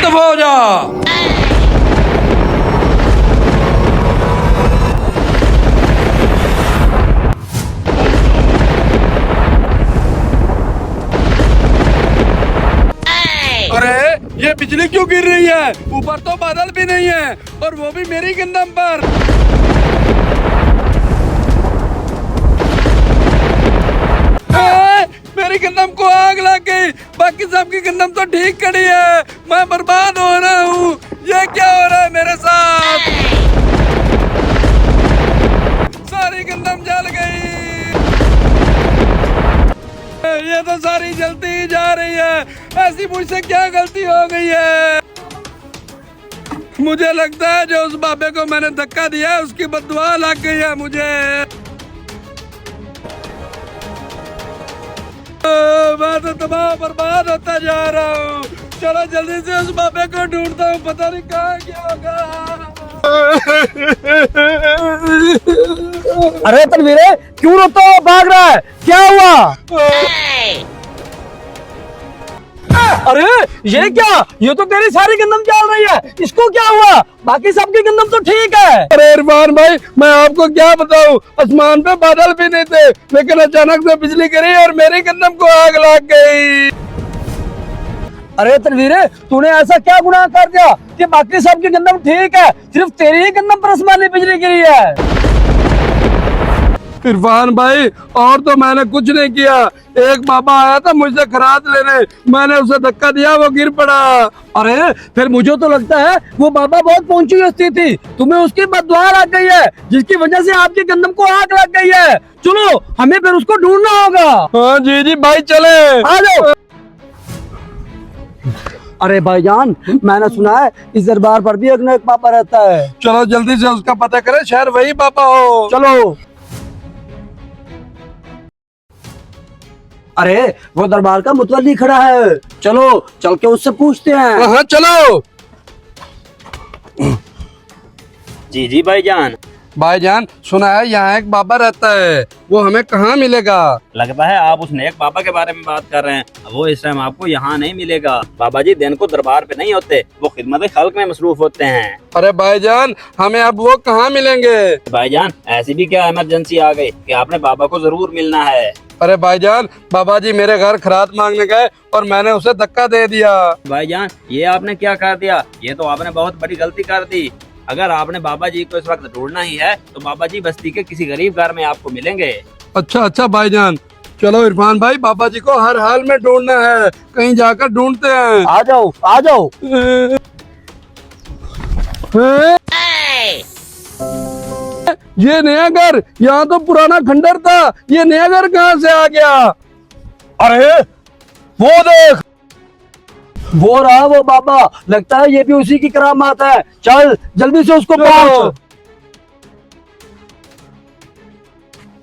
दफा हो जा। अरे ये बिजली क्यों गिर रही है? ऊपर तो बादल भी नहीं है और वो भी मेरी गंदम पर। मेरी गंदम को आग लग गई। बाकी सबकी गंदम तो ठीक खड़ी है, मैं बर्बाद हो रहा हूँ। ये क्या हो रहा है मेरे साथ? सारी गंदम जल गई। ये तो सारी जलती ही जा रही है। ऐसी मुझसे क्या गलती हो गई है? मुझे लगता है जो उस बाबे को मैंने धक्का दिया है उसकी बददुआ लग गई है मुझे। मैं तो तबाह बर्बाद होता जा रहा हूँ। चलो जल्दी से उस बाबे को ढूंढता हूँ, पता नहीं कहाँ क्या होगा। अरे तनवीर, क्यों रोता हो, भाग रहा है, क्या हुआ? अरे ये क्या, ये तो तेरी सारी गंदम जल रही है, इसको क्या हुआ? बाकी सबकी गंदम तो ठीक है। अरे इरफान भाई, मैं आपको क्या बताऊं, आसमान पे बादल भी नहीं थे, लेकिन अचानक से बिजली गिरी और मेरी गंदम को आग लग गई। अरे तनवीर, तूने ऐसा क्या गुनाह कर दिया कि बाकी सबकी गंदम ठीक है, सिर्फ तेरी ही गंदम पर आसमानी बिजली गिरी है? इरफान भाई, और तो मैंने कुछ नहीं किया। एक बाबा आया था मुझसे खराद लेने, मैंने उसे धक्का दिया, वो गिर पड़ा। अरे फिर मुझे तो लगता है वो बाबा बहुत पहुंची हस्ती थी, तुम्हें उसकी बददुआ लग गई है, जिसकी वजह से आपकी गंदम को आग लग गई है। चलो हमें फिर उसको ढूंढना होगा। हाँ जी जी भाई, चले आ जाओ। अरे भाईजान, मैंने सुना है इस दरबार पर भी एक न एक पापा रहता है। चलो जल्दी से उसका पता करें, शायद वही पापा हो। चलो। अरे वो दरबार का मुतवल्ली खड़ा है, चलो चल के उससे पूछते हैं। हाँ चलो। जी जी भाईजान। भाईजान, सुना है यहाँ एक बाबा रहता है, वो हमें कहाँ मिलेगा? लगता है आप उस नेक बाबा के बारे में बात कर रहे हैं। वो इस टाइम आपको यहाँ नहीं मिलेगा। बाबा जी दिन को दरबार पे नहीं होते, वो खिदमत खल्क में मसरूफ होते हैं। अरे भाईजान, हमें अब वो कहाँ मिलेंगे? भाईजान ऐसी भी क्या इमरजेंसी आ गई कि आपने बाबा को जरूर मिलना है। अरे भाईजान, बाबा जी मेरे घर खरात मांगने गए और मैंने उसे धक्का दे दिया। भाईजान ये आपने क्या कर दिया? ये तो आपने बहुत बड़ी गलती कर दी। अगर आपने बाबा जी को इस वक्त ढूंढना ही है तो बाबा जी बस्ती के किसी गरीब घर में आपको मिलेंगे। अच्छा अच्छा भाईजान, चलो इरफान भाई, बाबा जी को हर हाल में ढूंढना है, कहीं जाकर ढूंढते हैं। आ जाओ आ जाओ। ये नया घर, यहाँ तो पुराना खंडर था, ये नया घर कहाँ से आ गया? अरे वो देख, वो रहा वो बाबा, लगता है ये भी उसी की करामात है। चल जल्दी से उसको पहुंच।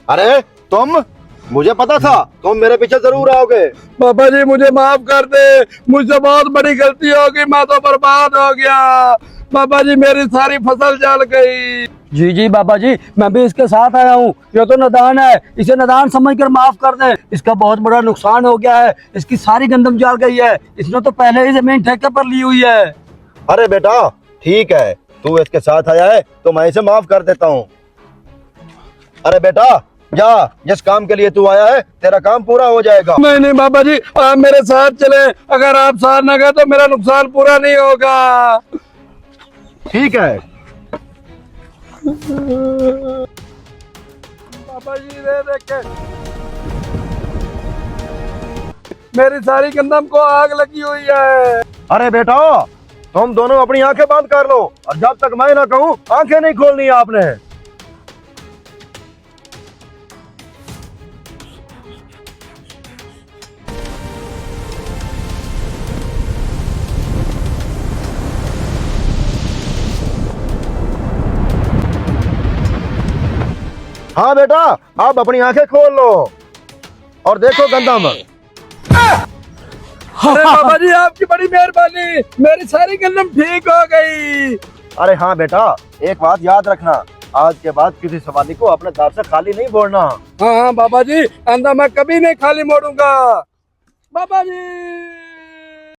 अरे तुम, मुझे पता था तुम मेरे पीछे जरूर आओगे। बाबा जी मुझे माफ कर दे, मुझसे बहुत बड़ी गलती हो गई, मैं तो बर्बाद हो गया। बाबा जी मेरी सारी फसल जल गई। जी जी बाबा जी, मैं भी इसके साथ आया हूँ। ये तो नादान है, इसे नादान समझकर माफ कर दें। इसका बहुत बड़ा नुकसान हो गया है, इसकी सारी गंदम जल गई है। इसने तो पहले ही जमीन ठेके पर ली हुई है। अरे बेटा ठीक है, तू इसके साथ आया है तो मैं इसे माफ कर देता हूँ। अरे बेटा जा, जिस काम के लिए तू आया है तेरा काम पूरा हो जाएगा। नहीं नहीं बाबा जी, आप मेरे साथ चले, अगर आप साथ न गए तो मेरा नुकसान पूरा नहीं होगा। ठीक है। बाबा जी ये देखे, मेरी सारी गंदम को आग लगी हुई है। अरे बेटा तुम दोनों अपनी आंखें बंद कर लो, और जब तक मैं ना कहूँ आंखें नहीं खोलनी है आपने। हाँ बेटा, आप अपनी आंखें खोल लो और देखो गंदम। अरे बाबा जी आपकी बड़ी मेहरबानी, मेरी सारी गंदम ठीक हो गई। अरे हाँ बेटा, एक बात याद रखना, आज के बाद किसी सवाली को अपने दर से खाली नहीं बोलना। हाँ हाँ बाबा जी, आंदा मैं कभी नहीं खाली मोड़ूंगा। बाबा जी।